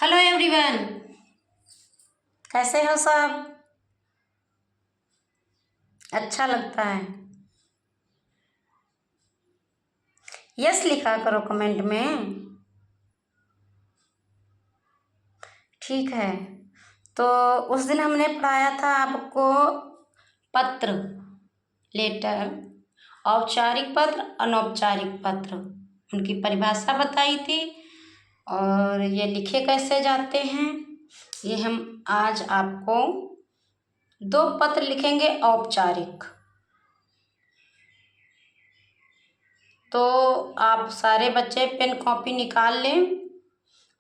Hello everyone, कैसे हो सब? अच्छा लगता है। यस लिखा करो कमेंट में। ठीक है, तो उस दिन हमने पढ़ाया था आपको पत्र, लेटर, औपचारिक पत्र, अनौपचारिक पत्र, उनकी परिभाषा बताई थी और ये लिखे कैसे जाते हैं। ये हम आज आपको दो पत्र लिखेंगे औपचारिक। तो आप सारे बच्चे पेन कॉपी निकाल लें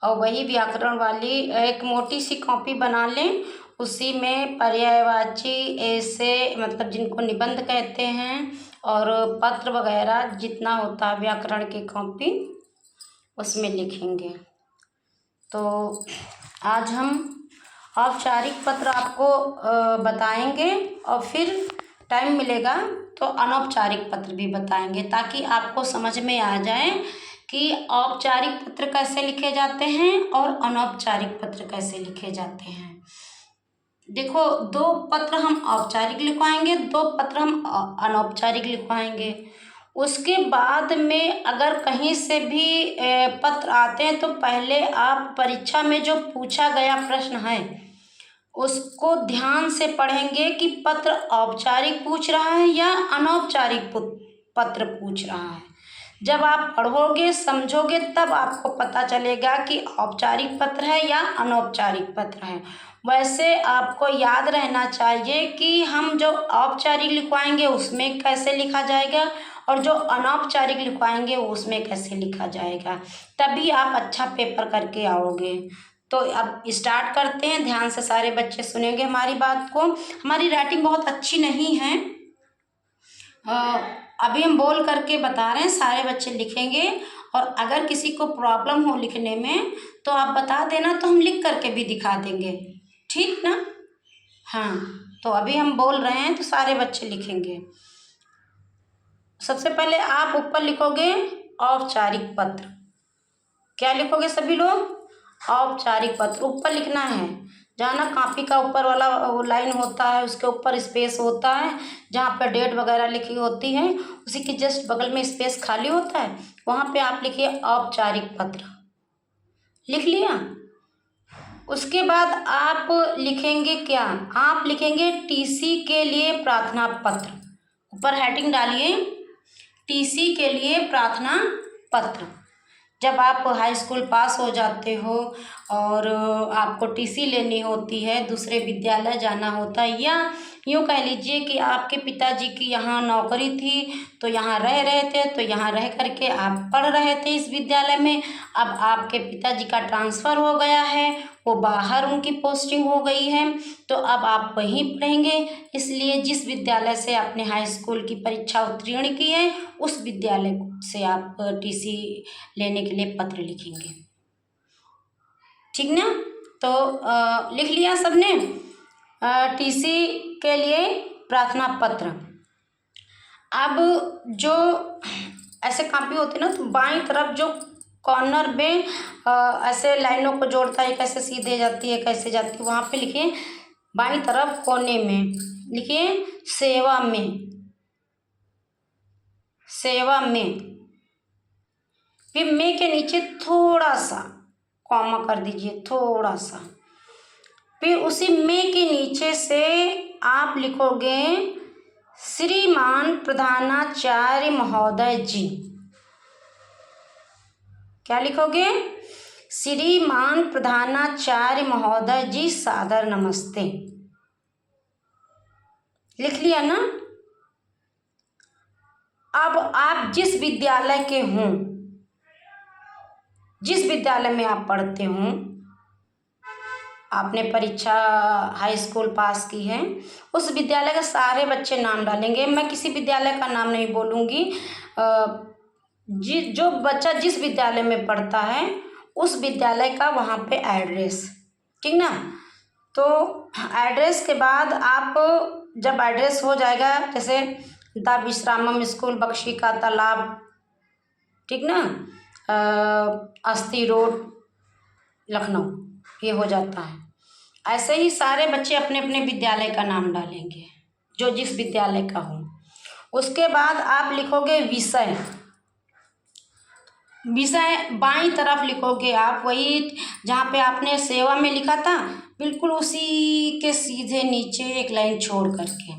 और वही व्याकरण वाली एक मोटी सी कॉपी बना लें। उसी में पर्यायवाची ऐसे मतलब जिनको निबंध कहते हैं और पत्र वगैरह जितना होता है व्याकरण की कॉपी उसमें लिखेंगे। तो आज हम औपचारिक पत्र आपको बताएंगे और फिर टाइम मिलेगा तो अनौपचारिक पत्र भी बताएंगे, ताकि आपको समझ में आ जाए कि औपचारिक पत्र कैसे लिखे जाते हैं और अनौपचारिक पत्र कैसे लिखे जाते हैं। देखो, दो पत्र हम औपचारिक लिखवाएंगे, दो पत्र हम अनौपचारिक लिखवाएंगे। उसके बाद में अगर कहीं से भी पत्र आते हैं तो पहले आप परीक्षा में जो पूछा गया प्रश्न है उसको ध्यान से पढ़ेंगे कि पत्र औपचारिक पूछ रहा है या अनौपचारिक पत्र पूछ रहा है। जब आप पढ़ोगे समझोगे तब आपको पता चलेगा कि औपचारिक पत्र है या अनौपचारिक पत्र है। वैसे आपको याद रहना चाहिए कि हम जो औपचारिक लिखवाएंगे उसमें कैसे लिखा जाएगा और जो अनौपचारिक लिखवाएंगे उसमें कैसे लिखा जाएगा, तभी आप अच्छा पेपर करके आओगे। तो अब स्टार्ट करते हैं। ध्यान से सारे बच्चे सुनेंगे हमारी बात को। हमारी राइटिंग बहुत अच्छी नहीं है, अभी हम बोल करके बता रहे हैं, सारे बच्चे लिखेंगे और अगर किसी को प्रॉब्लम हो लिखने में तो आप बता देना, तो हम लिख करके भी दिखा देंगे, ठीक ना? हाँ, तो अभी हम बोल रहे हैं तो सारे बच्चे लिखेंगे। सबसे पहले आप ऊपर लिखोगे औपचारिक पत्र। क्या लिखोगे सभी लोग? औपचारिक पत्र ऊपर लिखना है। जहाँ ना कॉपी का ऊपर वाला वो लाइन होता है उसके ऊपर स्पेस होता है, जहाँ पर डेट वगैरह लिखी होती है उसी के जस्ट बगल में स्पेस खाली होता है, वहाँ पे आप लिखिए औपचारिक पत्र। लिख लिया? उसके बाद आप लिखेंगे क्या? आप लिखेंगे टीसी के लिए प्रार्थना पत्र। ऊपर हेडिंग डालिए, टीसी के लिए प्रार्थना पत्र। जब आप हाई स्कूल पास हो जाते हो और आपको टीसी लेनी होती है, दूसरे विद्यालय जाना होता है, या यूँ कह लीजिए कि आपके पिताजी की यहाँ नौकरी थी तो यहाँ रह रहे थे, तो यहाँ रह करके आप पढ़ रहे थे इस विद्यालय में। अब आपके पिताजी का ट्रांसफ़र हो गया है, वो बाहर उनकी पोस्टिंग हो गई है, तो अब आप वहीं पढ़ेंगे। इसलिए जिस विद्यालय से आपने हाई स्कूल की परीक्षा उत्तीर्ण की है उस विद्यालय से आप टीसी लेने के लिए पत्र लिखेंगे, ठीक ना? तो लिख लिया सबने? टीसी के लिए प्रार्थना पत्र। अब जो ऐसे कॉपी होती है ना, तो बाईं तरफ जो कॉर्नर में ऐसे लाइनों को जोड़ता है, कैसे सीधे जाती है कैसे जाती है, वहाँ पे लिखिए बाईं तरफ कोने में लिखिए सेवा में। सेवा में, फिर में के नीचे थोड़ा सा कॉमा कर दीजिए, थोड़ा सा। फिर उसी में के नीचे से आप लिखोगे श्रीमान प्रधानाचार्य महोदय जी। क्या लिखोगे? श्रीमान प्रधानाचार्य महोदय जी सादर नमस्ते। लिख लिया ना? अब आप जिस विद्यालय के हों, जिस विद्यालय में आप पढ़ते हों, आपने परीक्षा हाई स्कूल पास की है, उस विद्यालय के सारे बच्चे नाम डालेंगे। मैं किसी विद्यालय का नाम नहीं बोलूँगी, जो बच्चा जिस विद्यालय में पढ़ता है उस विद्यालय का वहाँ पे एड्रेस, ठीक ना? तो एड्रेस के बाद आप जब एड्रेस हो जाएगा, जैसे द विश्रामम स्कूल बख्शी का तालाब, ठीक ना, अस्थि रोड लखनऊ, ये हो जाता है। ऐसे ही सारे बच्चे अपने अपने विद्यालय का नाम डालेंगे, जो जिस विद्यालय का हो। उसके बाद आप लिखोगे विषय। विषय बाईं तरफ लिखोगे आप, वही जहाँ पे आपने सेवा में लिखा था बिल्कुल उसी के सीधे नीचे एक लाइन छोड़ करके,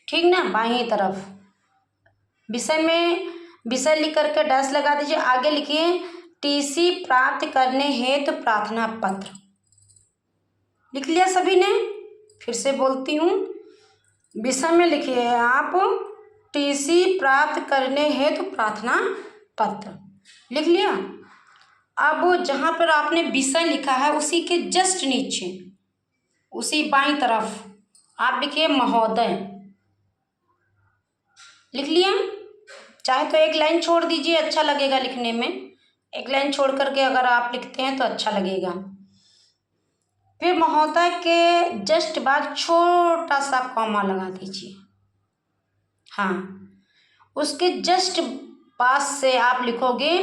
ठीक ना, बाईं तरफ विषय में विषय लिख करके डैश लगा दीजिए। आगे लिखिए टीसी प्राप्त करने हेतु प्रार्थना पत्र। लिख लिया सभी ने? फिर से बोलती हूँ, विषय में लिखिए आप टीसी प्राप्त करने हेतु प्रार्थना पत्र। लिख लिया? अब जहाँ पर आपने विषय लिखा है उसी के जस्ट नीचे, उसी बाईं तरफ आप लिखिए महोदय। लिख लिया? चाहे तो एक लाइन छोड़ दीजिए, अच्छा लगेगा लिखने में। एक लाइन छोड़ करके अगर आप लिखते हैं तो अच्छा लगेगा। फिर महोदय के जस्ट बाद छोटा सा कॉमा लगा दीजिए। हाँ, उसके जस्ट पास से आप लिखोगे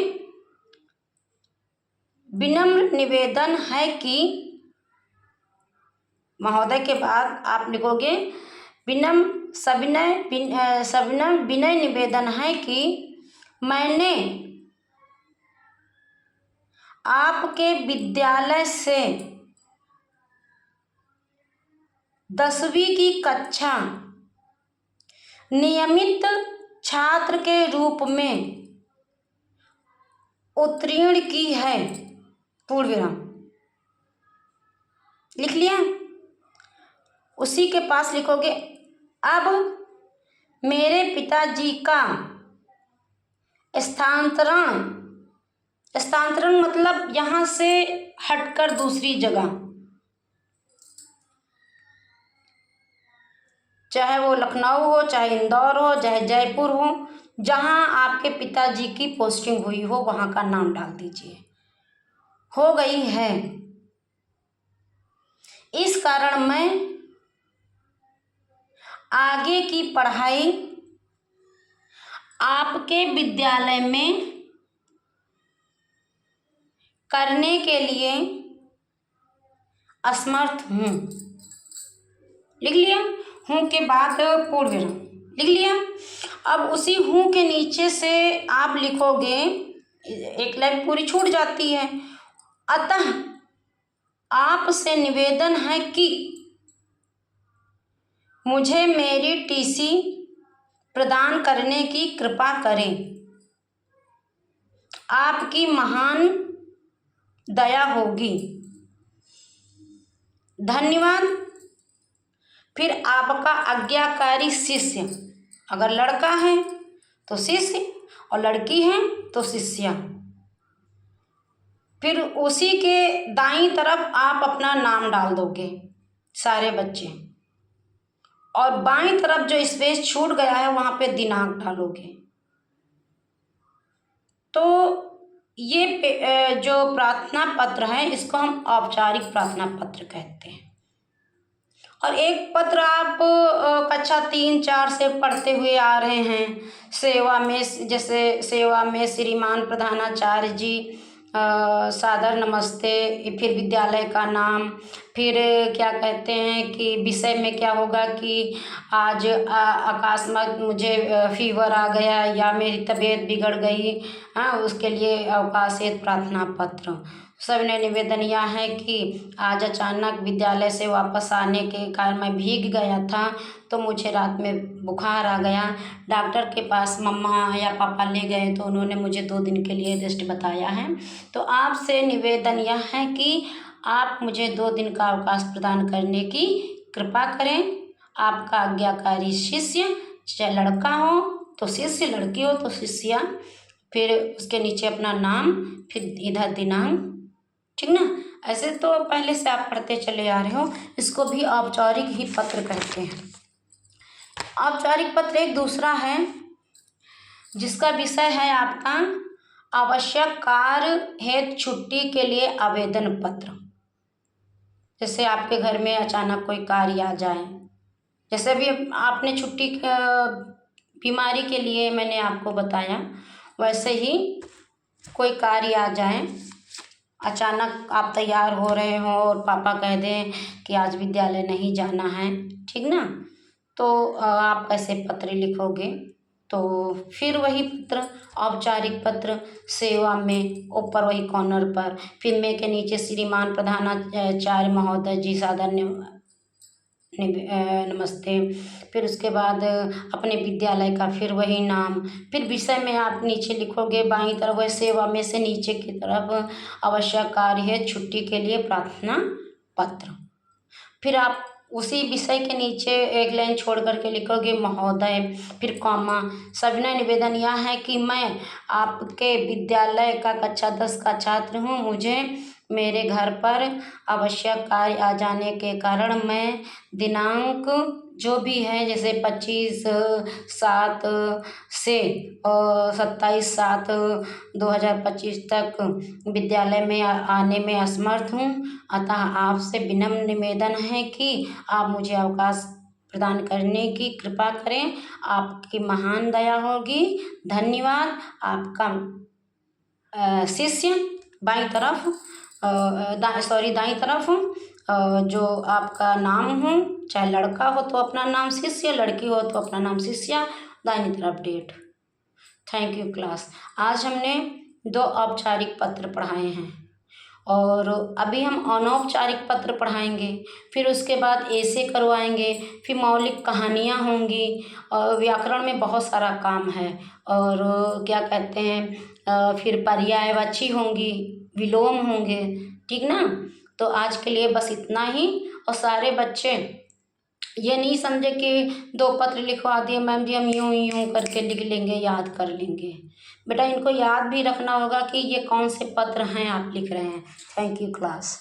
विनम्र निवेदन है कि, महोदय के बाद आप लिखोगे सविनय विनय निवेदन है कि मैंने आपके विद्यालय से 10वीं की कक्षा नियमित छात्र के रूप में उत्तीर्ण की है, पूर्ण विराम। लिख लिया? उसी के पास लिखोगे अब मेरे पिताजी का स्थानांतरण मतलब यहाँ से हटकर दूसरी जगह, चाहे वो लखनऊ हो, चाहे इंदौर हो, चाहे जयपुर हो, जहाँ आपके पिताजी की पोस्टिंग हुई हो वहाँ का नाम डाल दीजिए। हो गई है। इस कारण मैं आगे की पढ़ाई आपके विद्यालय में करने के लिए असमर्थ हूँ। लिख लिया? हूँ के बाद पूर्ण विराम। लिख लिया? अब उसी हूँ के नीचे से आप लिखोगे, एक लाइन पूरी छूट जाती है, अतः आपसे निवेदन है कि मुझे मेरी टीसी प्रदान करने की कृपा करें। आपकी महान दया होगी। धन्यवाद। फिर आपका आज्ञाकारी शिष्य, अगर लड़का है तो शिष्य और लड़की है तो शिष्या। फिर उसी के दाईं तरफ आप अपना नाम डाल दोगे सारे बच्चे, और बाईं तरफ जो स्पेस छूट गया है वहाँ पे दिनांक डालोगे। तो ये जो प्रार्थना पत्र है इसको हम औपचारिक प्रार्थना पत्र कहते हैं। और एक पत्र आप कक्षा 3-4 से पढ़ते हुए आ रहे हैं, सेवा में, जैसे सेवा में श्रीमान प्रधानाचार्य जी सादर नमस्ते, फिर विद्यालय का नाम, फिर क्या कहते हैं कि विषय में क्या होगा कि आज अकस्मात मुझे फीवर आ गया या मेरी तबीयत बिगड़ गई, हाँ, उसके लिए अवकाशित प्रार्थना पत्र। सविनय निवेदन यह है कि आज अचानक विद्यालय से वापस आने के कारण मैं भीग गया था तो मुझे रात में बुखार आ गया। डॉक्टर के पास मम्मा या पापा ले गए तो उन्होंने मुझे 2 दिन के लिए रेस्ट बताया है। तो आपसे निवेदन यह है कि आप मुझे 2 दिन का अवकाश प्रदान करने की कृपा करें। आपका आज्ञाकारी शिष्य, चाहे लड़का हो तो शिष्य, लड़की हो तो शिष्या। फिर उसके नीचे अपना नाम, फिर इधर दिनांक, ठीक ना। ऐसे तो पहले से आप पढ़ते चले आ रहे हो। इसको भी औपचारिक ही पत्र कहते हैं। औपचारिक पत्र एक दूसरा है जिसका विषय है आपका आवश्यक कार्य हेतु छुट्टी के लिए आवेदन पत्र। जैसे आपके घर में अचानक कोई कार्य आ जाए, जैसे भी आपने छुट्टी बीमारी के लिए मैंने आपको बताया, वैसे ही कोई कार्य आ जाए अचानक आप तैयार हो रहे हो और पापा कह दें कि आज विद्यालय नहीं जाना है, ठीक ना, तो आप कैसे पत्र लिखोगे। तो फिर वही पत्र, औपचारिक पत्र, सेवा में ऊपर वही कॉर्नर पर, फिर में के नीचे श्रीमान प्रधानाचार्य महोदय जी सादर नमस्ते। फिर उसके बाद अपने विद्यालय का फिर वही नाम, फिर विषय में आप नीचे लिखोगे बाईं तरफ वह सेवा में से नीचे की तरफ आवश्यक कार्य है छुट्टी के लिए प्रार्थना पत्र। फिर आप उसी विषय के नीचे एक लाइन छोड़ करके लिखोगे महोदय, फिर कॉमा, सविनय निवेदन यह है कि मैं आपके विद्यालय का कक्षा 10 का छात्र हूँ। मुझे मेरे घर पर आवश्यक कार्य आ जाने के कारण मैं दिनांक जो भी है जैसे 25/7 से 27/7/2025 तक विद्यालय में आने में असमर्थ हूँ। अतः आपसे विनम्र निवेदन है कि आप मुझे अवकाश प्रदान करने की कृपा करें। आपकी महान दया होगी। धन्यवाद। आपका शिष्य। बाईं तरफ दाईं तरफ जो आपका नाम हो, चाहे लड़का हो तो अपना नाम शिष्य, लड़की हो तो अपना नाम शिष्या, दाहिनी तरफ डेट। Thank you class. आज हमने 2 औपचारिक पत्र पढ़ाए हैं और अभी हम अनौपचारिक पत्र पढ़ाएंगे। फिर उसके बाद ऐसे करवाएंगे, फिर मौलिक कहानियाँ होंगी और व्याकरण में बहुत सारा काम है। और क्या कहते हैं, फिर पर्यायवाची होंगी, विलोम होंगे, ठीक ना। तो आज के लिए बस इतना ही। और सारे बच्चे ये नहीं समझे कि 2 पत्र लिखवा दिए मैम जी, हम यूं यूं करके लिख लेंगे, याद कर लेंगे। बेटा इनको याद भी रखना होगा कि ये कौन से पत्र हैं आप लिख रहे हैं। Thank you class.